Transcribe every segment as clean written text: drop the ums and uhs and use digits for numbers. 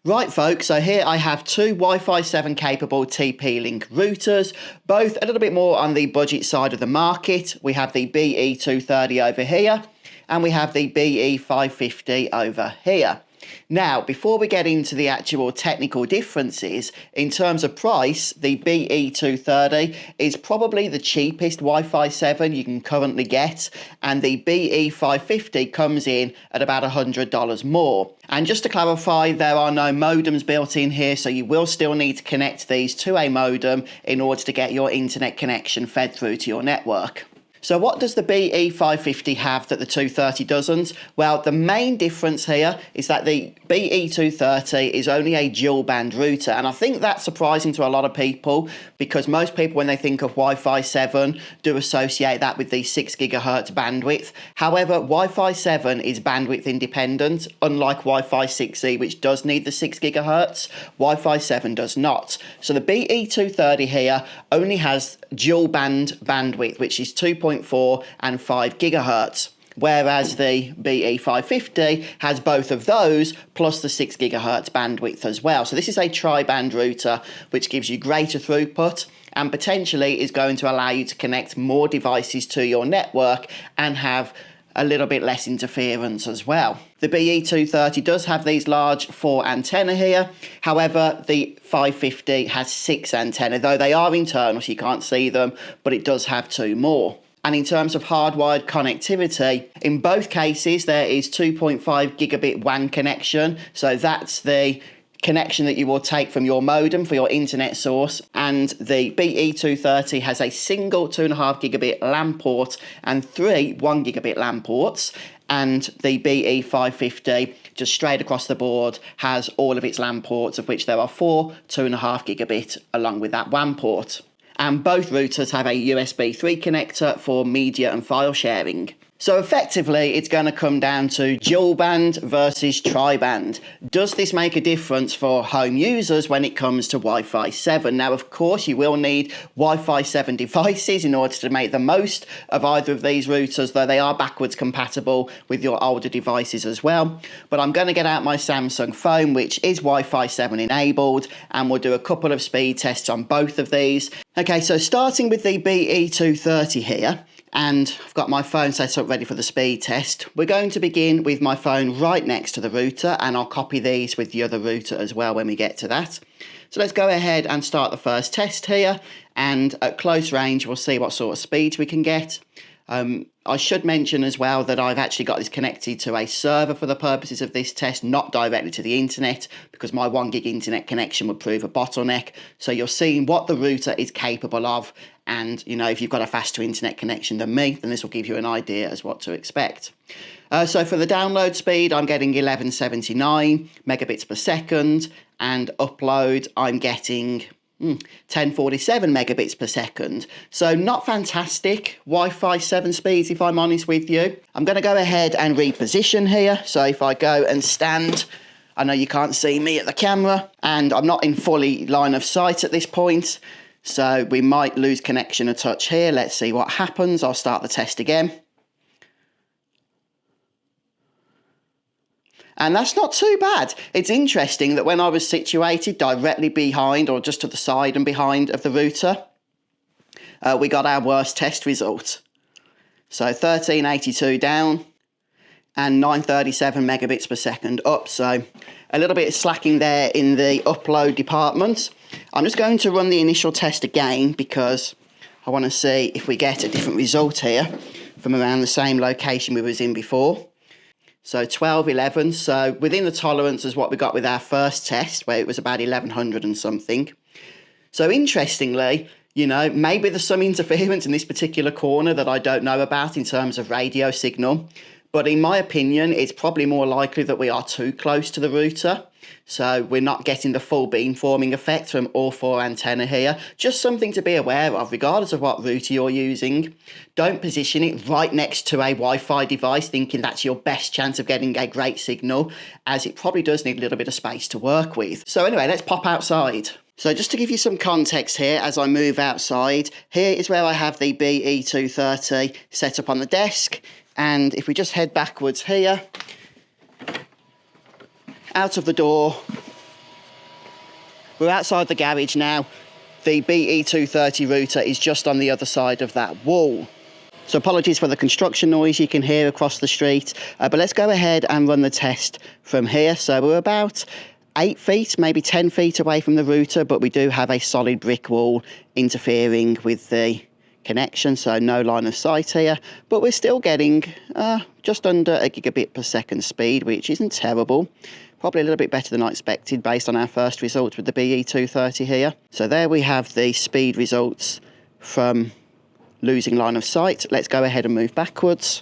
Right folks, so here I have two Wi-Fi 7 capable TP Link routers, both a little bit more on the budget side of the market. We have the BE230 over here and we have the BE550 over here. Now, before we get into the actual technical differences, in terms of price, the BE230 is probably the cheapest Wi-Fi 7 you can currently get, and the BE550 comes in at about $100 more. And just to clarify, there are no modems built in here, so you will still need to connect these to a modem in order to get your internet connection fed through to your network. So what does the BE550 have that the 230 doesn't? Well, the main difference here is that the BE230 is only a dual band router, and I think that's surprising to a lot of people because most people, when they think of Wi-Fi 7, do associate that with the 6 GHz bandwidth. However, Wi-Fi 7 is bandwidth independent, unlike Wi-Fi 6E, which does need the 6 GHz. Wi-Fi 7 does not. So the BE230 here only has dual band bandwidth, which is 2.4 and 5 GHz. Whereas the BE550 has both of those plus the 6 GHz bandwidth as well. So this is a Tri Band router which gives you greater throughput and potentially is going to allow you to connect more devices to your network and have a little bit less interference as well. The BE230 does have these large 4 antennae here. However, the 550 has 6 antennae, though they are internal so you can't see them, but it does have 2 more. And in terms of hardwired connectivity, in both cases there is 2.5 gigabit WAN connection. So that's the connection that you will take from your modem for your internet source, and the BE230 has a single 2.5 gigabit LAN port and 3 1 gigabit LAN ports, and the BE550 just straight across the board has all of its LAN ports, of which there are 4 2.5 gigabit along with that WAN port. And both routers have a USB 3 connector for media and file sharing. So effectively, it's going to come down to dual band versus tri band. Does this make a difference for home users when it comes to Wi-Fi 7? Now, of course, you will need Wi-Fi 7 devices in order to make the most of either of these routers, though they are backwards compatible with your older devices as well. But I'm going to get out my Samsung phone, which is Wi-Fi 7 enabled, and we'll do a couple of speed tests on both of these. Okay, so starting with the BE230 here, and I've got my phone set up ready for the speed test. We're going to begin with my phone right next to the router, and I'll copy these with the other router as well when we get to that. So let's go ahead and start the first test here, and at close range we'll see what sort of speeds we can get. I should mention as well that I've actually got this connected to a server for the purposes of this test, not directly to the internet, because my 1 gig internet connection would prove a bottleneck. So you're seeing what the router is capable of, and you know, if you've got a faster internet connection than me, then this will give you an idea as what to expect. So for the download speed, I'm getting 1179 megabits per second, and upload I'm getting 1047 megabits per second. So not fantastic Wi-Fi 7 speeds, if I'm honest with you. I'm going to go ahead and reposition here. So if I go and stand, I know you can't see me at the camera, and I'm not in fully line of sight at this point, so we might lose connection a touch here. Let's see what happens. I'll start the test again. And that's not too bad. It's interesting that when I was situated directly behind, or just to the side and behind of the router, we got our worst test result. So 1382 down and 937 megabits per second up. So a little bit of slacking there in the upload department. I'm just going to run the initial test again because I want to see if we get a different result here from around the same location we was in before. So 1211, so within the tolerance is what we got with our first test, where it was about 1100 and something. So interestingly, you know, maybe there's some interference in this particular corner that I don't know about in terms of radio signal. But in my opinion, it's probably more likely that we are too close to the router. So we're not getting the full beamforming effect from all 4 antennae here. Just something to be aware of, regardless of what router you're using. Don't position it right next to a Wi-Fi device thinking that's your best chance of getting a great signal, as it probably does need a little bit of space to work with. So anyway, let's pop outside. So just to give you some context here as I move outside, here is where I have the BE230 set up on the desk. And if we just head backwards here, out of the door, We're outside the garage now. The BE230 router is just on the other side of that wall. So apologies for the construction noise you can hear across the street, but let's go ahead and run the test from here. So we're about 8 feet, maybe 10 feet away from the router, but we do have a solid brick wall interfering with the connection, so no line of sight here, but we're still getting just under a gigabit per second speed, which isn't terrible. Probably a little bit better than I expected based on our first results with the BE230 here. So there we have the speed results from losing line of sight. Let's go ahead and move backwards.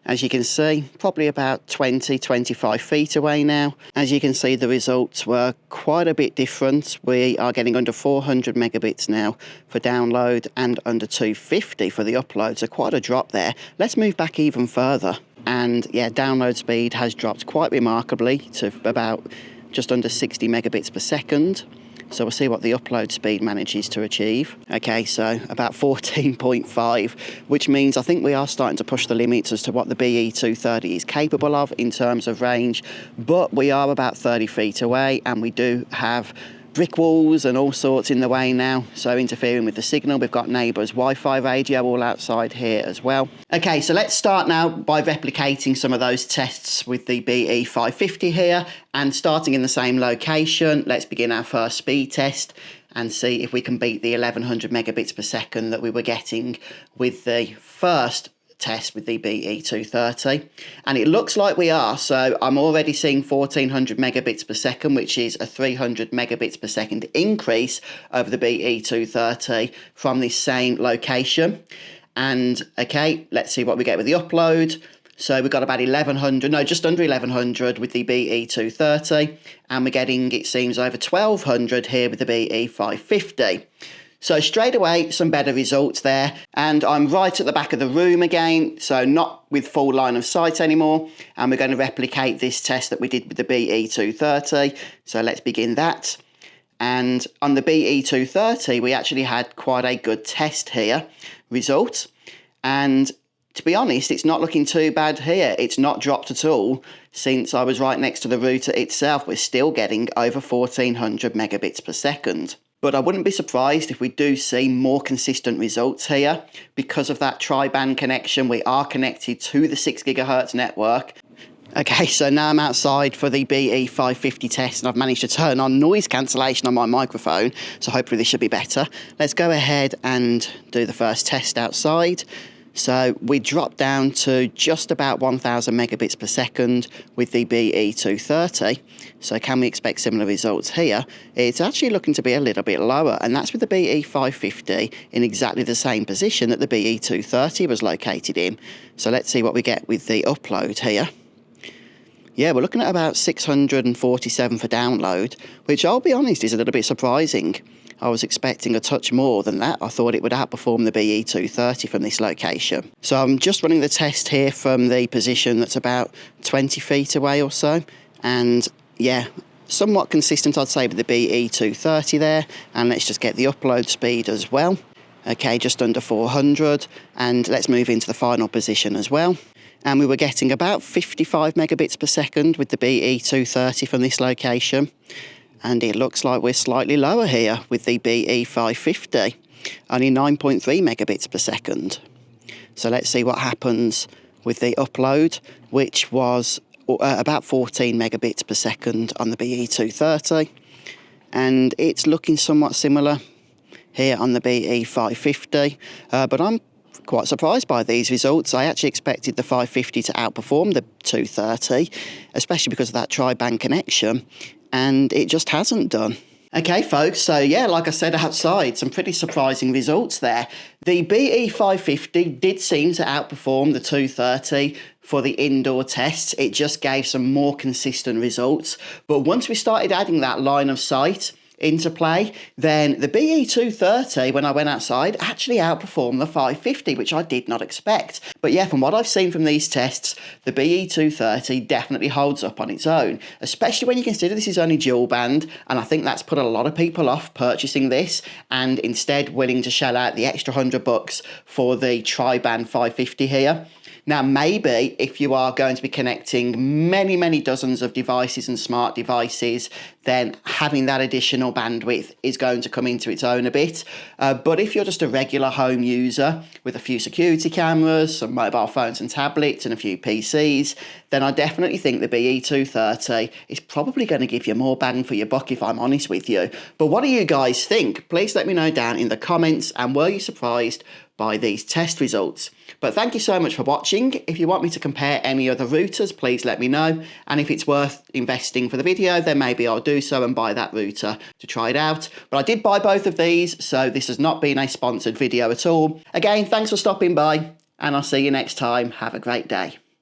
As you can see, probably about 20-25 feet away now. As you can see, the results were quite a bit different. We are getting under 400 megabits now for download and under 250 for the upload, so quite a drop there. Let's move back even further. And yeah, download speed has dropped quite remarkably to about just under 60 megabits per second. So we'll see what the upload speed manages to achieve. Okay, so about 14.5, which means I think we are starting to push the limits as to what the BE230 is capable of in terms of range, but we are about 30 feet away and we do have brick walls and all sorts in the way now, so interfering with the signal. We've got neighbours' Wi-Fi radio all outside here as well. Okay, so let's start now by replicating some of those tests with the BE550 here, and starting in the same location, let's begin our first speed test and see if we can beat the 1100 megabits per second that we were getting with the first test with the BE230, and it looks like we are. So I'm already seeing 1400 megabits per second, which is a 300 megabits per second increase over the BE230 from this same location. And okay, let's see what we get with the upload. So we've got about 1100, no, just under 1100 with the BE230, and we're getting, it seems, over 1200 here with the BE550. So straight away, some better results there. And I'm right at the back of the room again, so not with full line of sight anymore. And we're going to replicate this test that we did with the BE230. So let's begin that. And on the BE230, we actually had quite a good test here result. And to be honest, it's not looking too bad here. It's not dropped at all since I was right next to the router itself. We're still getting over 1400 megabits per second. But I wouldn't be surprised if we do see more consistent results here. Because of that Tri Band connection, we are connected to the 6 gigahertz network. Okay, so now I'm outside for the BE550 test, and I've managed to turn on noise cancellation on my microphone, so hopefully this should be better. Let's go ahead and do the first test outside. So we dropped down to just about 1000 megabits per second with the BE230. So can we expect similar results here? It's actually looking to be a little bit lower, and that's with the BE550 in exactly the same position that the BE230 was located in. So let's see what we get with the upload here. Yeah, we're looking at about 647 for download, which I'll be honest is a little bit surprising. I was expecting a touch more than that. I thought it would outperform the BE230 from this location. So I'm just running the test here from the position that's about 20 feet away or so. And yeah, somewhat consistent, I'd say, with the BE230 there. And let's just get the upload speed as well. Okay, just under 400. And let's move into the final position as well. And we were getting about 55 megabits per second with the BE230 from this location. And it looks like we're slightly lower here with the BE550, only 9.3 megabits per second. So let's see what happens with the upload, which was about 14 megabits per second on the BE230. And it's looking somewhat similar here on the BE550, but I'm quite surprised by these results. I actually expected the 550 to outperform the 230, especially because of that Tri Band connection. And it just hasn't done. Okay, folks, so yeah, like I said outside, some pretty surprising results there. The BE550 did seem to outperform the 230 for the indoor tests. It just gave some more consistent results. But once we started adding that line of sight into play, then the BE230, when I went outside, actually outperformed the 550, which I did not expect. But yeah, from what I've seen from these tests, the BE230 definitely holds up on its own, especially when you consider this is only dual band, and I think that's put a lot of people off purchasing this and instead willing to shell out the extra $100 for the Tri Band 550 here. Now, maybe if you are going to be connecting many dozens of devices and smart devices, then having that additional bandwidth is going to come into its own a bit. But if you're just a regular home user with a few security cameras, some mobile phones and tablets and a few PCs, then I definitely think the BE230 is probably going to give you more bang for your buck, if I'm honest with you. But what do you guys think? Please let me know down in the comments, and were you surprised by these test results? But thank you so much for watching. If you want me to compare any other routers, please let me know, and if it's worth investing for the video, then maybe I'll do so and buy that router to try it out. But I did buy both of these, so this has not been a sponsored video at all. Again, thanks for stopping by, and I'll see you next time. Have a great day.